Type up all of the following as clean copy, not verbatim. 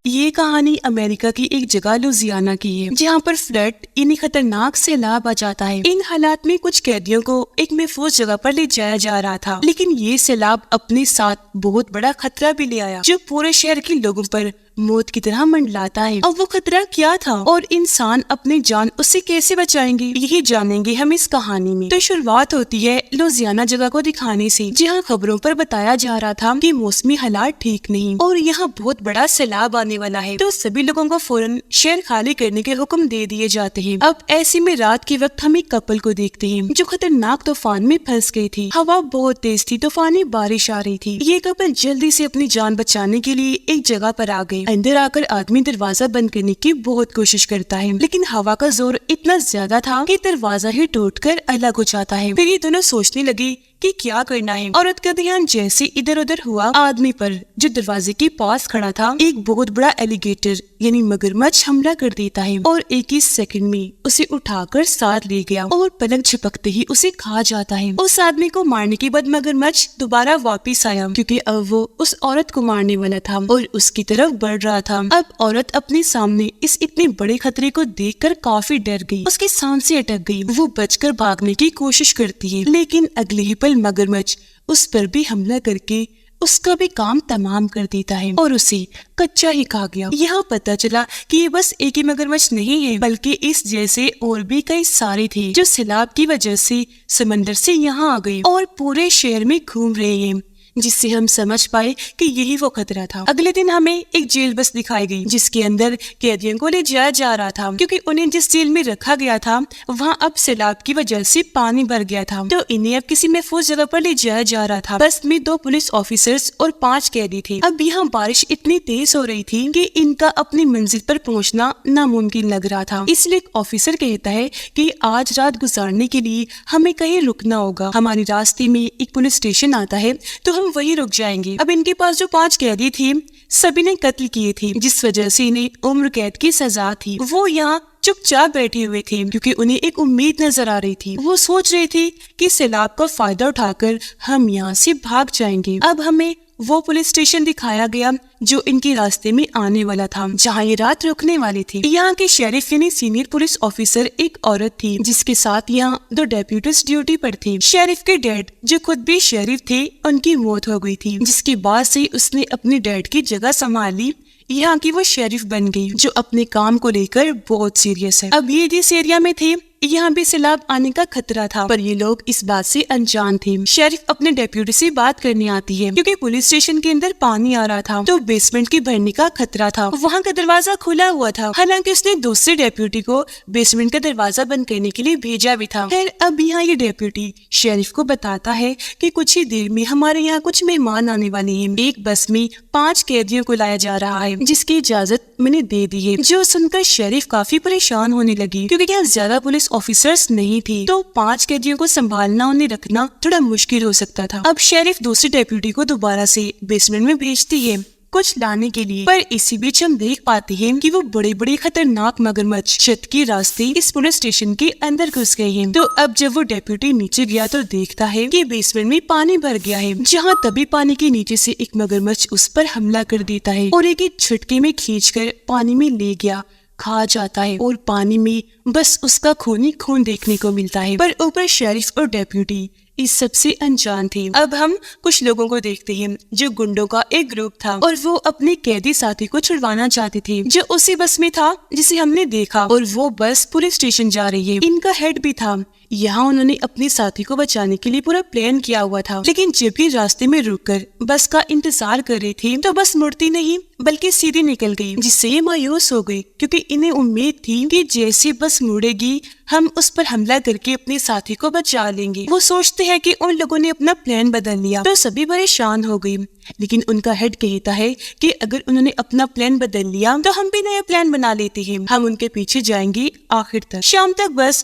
یہ کہانی امریکہ کی ایک جگہ لوزیانا کی ہے جہاں پر فلڈ یعنی خطرناک سیلاب آ جاتا ہے۔ ان حالات میں کچھ قیدیوں کو ایک محفوظ جگہ پر لے جایا جا رہا تھا، لیکن یہ سیلاب اپنے ساتھ بہت بڑا خطرہ بھی لے آیا جو پورے شہر کے لوگوں پر موت کی طرح منڈلاتا ہے۔ اور وہ خطرہ کیا تھا اور انسان اپنی جان اس سے کیسے بچائیں گے، یہی جانیں گے ہم اس کہانی میں۔ تو شروعات ہوتی ہے لوزیانا جگہ کو دکھانے سے، جہاں خبروں پر بتایا جا رہا تھا کہ موسمی حالات ٹھیک نہیں اور یہاں بہت بڑا سیلاب آنے والا ہے، تو سبھی لوگوں کو فوراً شہر خالی کرنے کے حکم دے دیے جاتے ہیں۔ اب ایسے میں رات کے وقت ہم ایک کپل کو دیکھتے ہیں جو خطرناک طوفان میں پھنس گئی تھی۔ ہوا بہت تیز تھی، طوفانی بارش آ رہی تھی۔ یہ کپل جلدی سے اپنی جان بچانے کے لیے ایک جگہ پر آ گئے۔ اندر آ کر آدمی دروازہ بند کرنے کی بہت کوشش کرتا ہے، لیکن ہوا کا زور اتنا زیادہ تھا کہ دروازہ ہی ٹوٹ کر الگ ہو جاتا ہے۔ پھر یہ دونوں سوچنے لگے کہ کیا کرنا ہے۔ عورت کا دھیان جیسے ادھر ادھر ہوا، آدمی پر جو دروازے کے پاس کھڑا تھا ایک بہت بڑا ایلیگیٹر یعنی مگرمچھ حملہ کر دیتا ہے اور ایک ہی سیکنڈ میں اسے اٹھا کر ساتھ لے گیا اور پلک جھپکتے ہی اسے کھا جاتا ہے۔ اس آدمی کو مارنے کے بعد مگرمچھ دوبارہ واپس آیا کیونکہ اب وہ اس عورت کو مارنے والا تھا اور اس کی طرف بڑھ رہا تھا۔ اب عورت اپنے سامنے اس اتنے بڑے خطرے کو دیکھ کر کافی ڈر گئی، اس کی سانسیں اٹک گئی۔ وہ بچ کر بھاگنے کی کوشش کرتی ہے، لیکن اگلے ہی پل مگرمچھ اس پر بھی حملہ کر کے اس کا بھی کام تمام کر دیتا ہے اور اسے کچا ہی کھا گیا۔ یہاں پتہ چلا کہ یہ بس ایک ہی مگرمچھ نہیں ہے بلکہ اس جیسے اور بھی کئی سارے تھے جو سیلاب کی وجہ سے سمندر سے یہاں آ گئے اور پورے شہر میں گھوم رہے ہیں، جس سے ہم سمجھ پائے کہ یہی وہ خطرہ تھا۔ اگلے دن ہمیں ایک جیل بس دکھائی گئی جس کے اندر قیدیوں کو لے جایا جا رہا تھا، کیونکہ انہیں جس جیل میں رکھا گیا تھا وہاں اب سیلاب کی وجہ سے پانی بھر گیا تھا، تو انہیں اب کسی محفوظ جگہ پر لے جایا جا رہا تھا۔ بس میں 2 پولیس آفیسرز اور 5 قیدی تھے۔ اب یہاں بارش اتنی تیز ہو رہی تھی کہ ان کا اپنی منزل پر پہنچنا ناممکن لگ رہا تھا، اس لیے ایک آفیسر کہتا ہے کہ آج رات گزارنے کے لیے ہمیں کہیں رکنا ہوگا۔ ہمارے راستے میں ایک پولیس اسٹیشن آتا ہے تو ہم وہی رک جائیں گے۔ اب ان کے پاس جو 5 قیدی تھے سبھی نے قتل کیے تھے، جس وجہ سے انہیں عمر قید کی سزا تھی۔ وہ یہاں چپ چاپ بیٹھے ہوئے تھے کیونکہ انہیں ایک امید نظر آ رہی تھی۔ وہ سوچ رہے تھے کہ سیلاب کا فائدہ اٹھا کر ہم یہاں سے بھاگ جائیں گے۔ اب ہمیں وہ پولیس اسٹیشن دکھایا گیا جو ان کے راستے میں آنے والا تھا، جہاں یہ رات رکنے والی تھی۔ یہاں کے شیرف یعنی سینئر پولیس آفیسر ایک عورت تھی جس کے ساتھ یہاں 2 ڈیپیوٹیز ڈیوٹی پر تھے۔ شیرف کے ڈیڈ جو خود بھی شیرف تھے ان کی موت ہو گئی تھی، جس کے بعد سے اس نے اپنے ڈیڈ کی جگہ سنبھالی۔ یہاں کی وہ شیرف بن گئی جو اپنے کام کو لے کر بہت سیریس ہے۔ اب یہ جس ایریا میں تھے یہاں بھی سیلاب آنے کا خطرہ تھا، پر یہ لوگ اس بات سے انجان تھے۔ شیرف اپنے ڈیپیوٹی سے بات کرنے آتی ہے کیونکہ پولیس اسٹیشن کے اندر پانی آ رہا تھا، تو بیسمنٹ کے بھرنے کا خطرہ تھا۔ وہاں کا دروازہ کھلا ہوا تھا، حالانکہ اس نے دوسرے ڈیپیوٹی کو بیسمنٹ کا دروازہ بند کرنے کے لیے بھیجا بھی تھا۔ خیر اب یہاں یہ ڈیپیوٹی شیرف کو بتاتا ہے کہ کچھ ہی دیر میں ہمارے یہاں کچھ مہمان آنے والے ہیں۔ ایک بس میں 5 قیدیوں کو لایا جا رہا ہے جس کی اجازت میں نے دے دی ہے، جو سن کر شیرف کافی پریشان ہونے لگی کیونکہ یہاں زیادہ پولیس آفیسرز نہیں تھی، تو 5 قیدیوں کو سنبھالنا انہیں رکھنا تھوڑا مشکل ہو سکتا تھا۔ اب شیرف دوسرے ڈیپیوٹی کو دوبارہ سے بیسمنٹ میں بھیجتی ہے کچھ لانے کے لیے، پر اسی بیچ ہم دیکھ پاتے ہیں کہ وہ بڑے بڑے خطرناک مگرمچھ چھت کے راستے اس پولیس اسٹیشن کے اندر گھس گئے ہیں۔ تو اب جب وہ ڈیپیوٹی نیچے گیا تو دیکھتا ہے کہ بیسمنٹ میں پانی بھر گیا ہے، جہاں تبھی پانی کے نیچے سے ایک مگرمچھ اس پر حملہ کر دیتا ہے اور ایک جھٹکے میں کھینچ کر پانی میں لے گیا، کھا جاتا ہے اور پانی میں بس اس کا خون ہی خون دیکھنے کو ملتا ہے۔ پر اوپر شیرف اور ڈیپیوٹی اس سب سے انجان تھے۔ اب ہم کچھ لوگوں کو دیکھتے ہیں جو گنڈوں کا ایک گروپ تھا اور وہ اپنے قیدی ساتھی کو چھڑوانا چاہتے تھے جو اسی بس میں تھا جسے ہم نے دیکھا، اور وہ بس پولیس اسٹیشن جا رہی ہے۔ ان کا ہیڈ بھی تھا، یہاں انہوں نے اپنے ساتھی کو بچانے کے لیے پورا پلان کیا ہوا تھا، لیکن جب یہ راستے میں رک کر بس کا انتظار کر رہی تھی تو بس مڑتی نہیں بلکہ سیدھی نکل گئی، جس سے یہ مایوس ہو گئی کیونکہ انہیں امید تھی کہ جیسے بس مڑے گی ہم اس پر حملہ کر کے اپنے ساتھی کو بچا لیں گے۔ وہ سوچتے ہیں کہ ان لوگوں نے اپنا پلان بدل لیا، تو سبھی پریشان ہو گئی، لیکن ان کا ہیڈ کہتا ہے کہ اگر انہوں نے اپنا پلان بدل لیا تو ہم بھی نیا پلان بنا لیتے ہیں، ہم ان کے پیچھے جائیں گے آخر تک۔ شام تک بس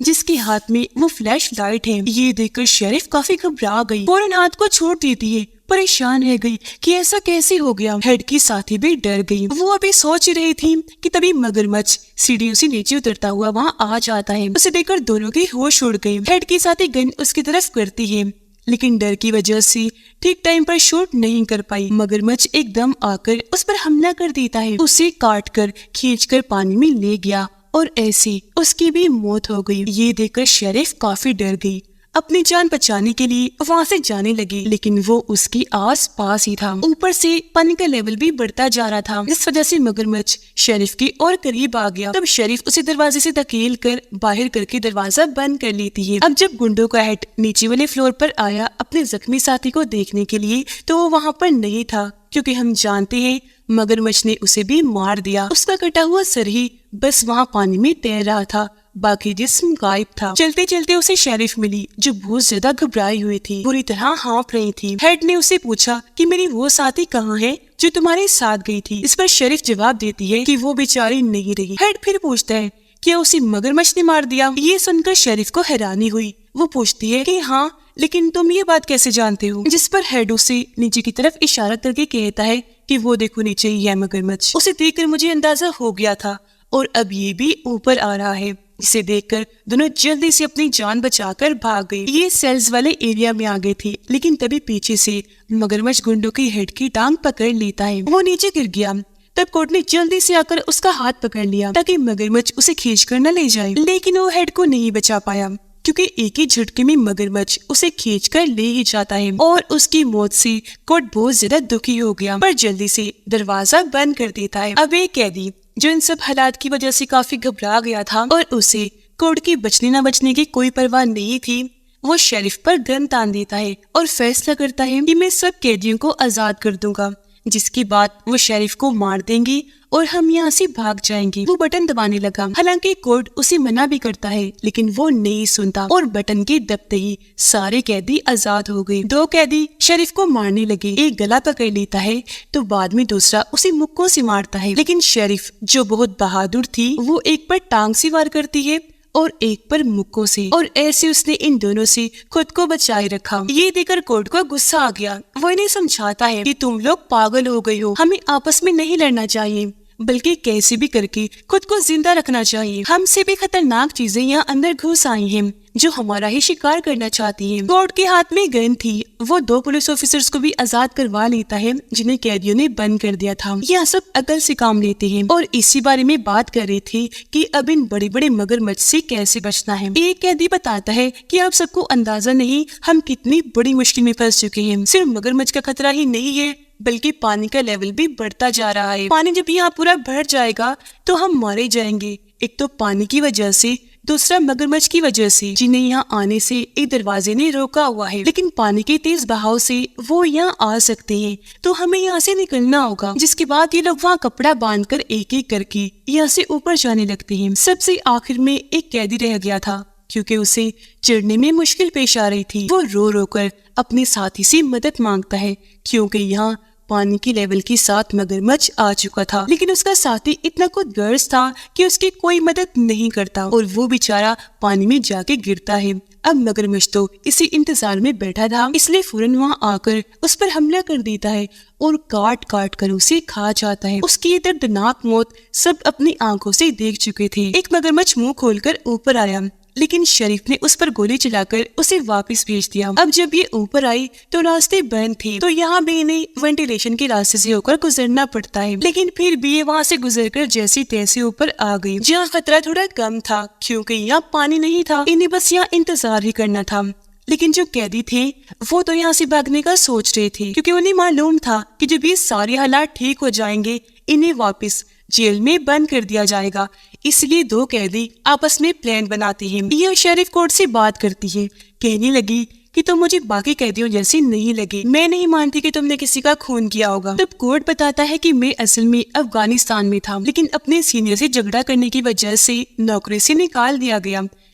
جس کے ہاتھ میں وہ فلیش لائٹ ہے۔ یہ دیکھ کر شیرف کافی گھبرا گئی، فوراً ہاتھ کو چھوڑ دیتی ہے، پریشان رہ گئی کہ ایسا کیسے ہو گیا۔ ہیڈ کی ساتھی بھی ڈر گئی، وہ ابھی سوچ رہی تھی کہ تبھی مگرمچھ سیڑھیوں سے نیچے اترتا ہوا وہاں آ جاتا ہے۔ اسے دیکھ کر دونوں کی ہوش اڑ گئی۔ ہیڈ کی ساتھی گن اس کی طرف کرتی ہے، لیکن ڈر کی وجہ سے ٹھیک ٹائم پر شوٹ نہیں کر پائی۔ مگرمچھ ایک دم آ کر اس پر حملہ کر دیتا ہے، اسے کاٹ کر کھینچ کر پانی میں لے گیا اور ایسے اس کی بھی موت ہو گئی۔ یہ دیکھ کر شیرف کافی ڈر گئی، اپنی جان بچانے کے لیے وہاں سے جانے لگی، لیکن وہ اس کی آس پاس ہی تھا۔ اوپر سے پانی کا لیول بھی بڑھتا جا رہا تھا، جس وجہ سے مگرمچھ شیرف کے اور قریب آ گیا۔ تب شیرف اسے دروازے سے دھکیل کر باہر کر کے دروازہ بند کر لیتی ہے۔ اب جب گنڈوں کا ہیڈ نیچے والے فلور پر آیا اپنے زخمی ساتھی کو دیکھنے کے لیے تو وہ وہاں پر نہیں تھا، کیونکہ ہم جانتے ہیں مگرمچھ نے اسے بھی مار دیا۔ اس کا کٹا ہوا سر ہی بس وہاں پانی میں تیر رہا تھا، باقی جسم غائب تھا۔ چلتے چلتے اسے شیرف ملی جو بہت زیادہ گھبرائی ہوئی تھی، پوری طرح ہانپ رہی تھی۔ ہیڈ نے اسے پوچھا کہ میری وہ ساتھی کہاں ہے جو تمہارے ساتھ گئی تھی؟ اس پر شیرف جواب دیتی ہے کہ وہ بیچاری نہیں رہی۔ ہیڈ پھر پوچھتا ہے کیا اسے مگرمچھ نے مار دیا؟ یہ سن کر شیرف کو حیرانی ہوئی، وہ پوچھتی ہے کہ ہاں، لیکن تم یہ بات کیسے جانتے ہو؟ جس پر ہیڈ اسے نیچے کی طرف اشارہ کر کے کہتا ہے کہ وہ دیکھو نیچے ہی ہے مگرمچھ۔ اسے دیکھ کر مجھے اندازہ ہو گیا تھا اور اب یہ بھی اوپر آ رہا ہے۔ اسے دیکھ کر دونوں جلدی سے اپنی جان بچا کر بھاگ گئی۔ یہ سیلز والے ایریا میں آگے تھی، لیکن تبھی پیچھے سے مگرمچھ گنڈوں کی ہیڈ کی ٹانگ پکڑ لیتا ہے، وہ نیچے گر گیا۔ تب کوٹ نے جلدی سے آ کر اس کا ہاتھ پکڑ لیا تاکہ مگرمچھ اسے کھینچ کر نہ لے جائے، لیکن وہ ہیڈ کو نہیں بچا پایا کیونکہ ایک ہی جھٹکے میں مگرمچھ اسے کھینچ کر لے ہی جاتا ہے اور اس کی موت سے کوٹ بہت زیادہ دکھی ہو گیا، پر جلدی سے دروازہ بند کر دیتا ہے۔ اب ایک قیدی جو ان سب حالات کی وجہ سے کافی گھبرا گیا تھا اور اسے کوٹ کی بچنے نہ بچنے کی کوئی پرواہ نہیں تھی، وہ شیرف پر گن تان دیتا ہے اور فیصلہ کرتا ہے کہ میں سب قیدیوں کو آزاد کر دوں گا، جس کے بعد وہ شیرف کو مار دیں گی اور ہم یہاں سے بھاگ جائیں گے۔ وہ بٹن دبانے لگا، حالانکہ کوٹ اسے منع بھی کرتا ہے، لیکن وہ نہیں سنتا اور بٹن کے دبتے ہی سارے قیدی آزاد ہو گئے۔ دو قیدی شیرف کو مارنے لگے، ایک گلا پکڑ لیتا ہے تو بعد میں دوسرا اسے مکوں سے مارتا ہے، لیکن شیرف جو بہت بہادر تھی وہ ایک پر ٹانگ سے وار کرتی ہے اور ایک پر مکوں سے، اور ایسے اس نے ان دونوں سے خود کو بچائے رکھا۔ یہ دیکھ کر کوٹ کو غصہ آ گیا، وہ انہیں سمجھاتا ہے کہ تم لوگ پاگل ہو گئے ہو، ہمیں آپس میں نہیں لڑنا چاہیے بلکہ کیسے بھی کر کے خود کو زندہ رکھنا چاہیے۔ ہم سے بھی خطرناک چیزیں یہاں اندر گھس آئی ہیں جو ہمارا ہی شکار کرنا چاہتی ہیں۔ کوٹ کے ہاتھ میں گن تھی، وہ دو پولیس آفیسرز کو بھی آزاد کروا لیتا ہے جنہیں قیدیوں نے بند کر دیا تھا۔ یہ سب عقل سے کام لیتے ہیں اور اسی بارے میں بات کر رہے تھے کہ اب ان بڑے بڑے مگرمچھ سے کیسے بچنا ہے۔ ایک قیدی بتاتا ہے کہ آپ سب کو اندازہ نہیں ہم کتنی بڑی مشکل میں پھنس چکے ہیں، صرف مگرمچھ کا خطرہ ہی نہیں ہے بلکہ پانی کا لیول بھی بڑھتا جا رہا ہے۔ پانی جب یہاں پورا بڑھ جائے گا تو ہم مارے جائیں گے، ایک تو پانی کی وجہ سے، دوسرا مگرمچھ کی وجہ سے جنہیں یہاں آنے سے ایک دروازے نے روکا ہوا ہے، لیکن پانی کے تیز بہاؤ سے وہ یہاں آ سکتے ہیں تو ہمیں یہاں سے نکلنا ہوگا۔ جس کے بعد یہ لوگ وہاں کپڑا باندھ کر ایک ایک کر کے یہاں سے اوپر جانے لگتے ہیں۔ سب سے آخر میں ایک قیدی رہ گیا تھا کیونکہ اسے چڑھنے میں مشکل پیش آ رہی تھی۔ وہ رو رو کر اپنے ساتھی سے مدد مانگتا ہے کیونکہ یہاں پانی کی لیول کے ساتھ مگرمچھ آ چکا تھا، لیکن اس کا ساتھی اتنا خود غرض تھا کہ اس کی کوئی مدد نہیں کرتا اور وہ بیچارہ پانی میں جا کے گرتا ہے۔ اب مگرمچھ تو اسی انتظار میں بیٹھا تھا، اس لیے فوراً وہاں آ کر اس پر حملہ کر دیتا ہے اور کاٹ کاٹ کر اسے کھا جاتا ہے۔ اس کی یہ دردناک موت سب اپنی آنکھوں سے دیکھ چکے تھے۔ ایک مگرمچھ منہ کھول کر اوپر آیا، لیکن شریف نے اس پر گولی چلا کر اسے واپس بھیج دیا۔ اب جب یہ اوپر آئی تو راستے بند تھے، تو یہاں بھی انہیں وینٹیلیشن کے راستے سے ہو کر گزرنا پڑتا ہے، لیکن پھر بھی یہ وہاں سے گزر کر جیسی تیسی اوپر آ گئی، جہاں خطرہ تھوڑا کم تھا کیونکہ یہاں پانی نہیں تھا، انہیں بس یہاں انتظار ہی کرنا تھا۔ لیکن جو قیدی تھے وہ تو یہاں سے بھاگنے کا سوچ رہے تھے کیونکہ انہیں معلوم تھا کہ جب یہ سارے حالات ٹھیک ہو جائیں گے انہیں واپس جیل میں بند کر دیا جائے گا، اس لیے دو قیدی آپس میں پلان بناتے ہیں۔ یہ شریف کوٹ سے بات کرتی ہے، کہنے لگی کہ تم مجھے باقی قیدیوں جیسی نہیں لگے، میں نہیں مانتی کہ تم نے کسی کا خون کیا ہوگا۔ تب کوٹ بتاتا ہے کہ میں اصل میں افغانستان میں تھا، لیکن اپنے سینئر سے جھگڑا کرنے کی وجہ سے نوکری سے نکال دیا گیا،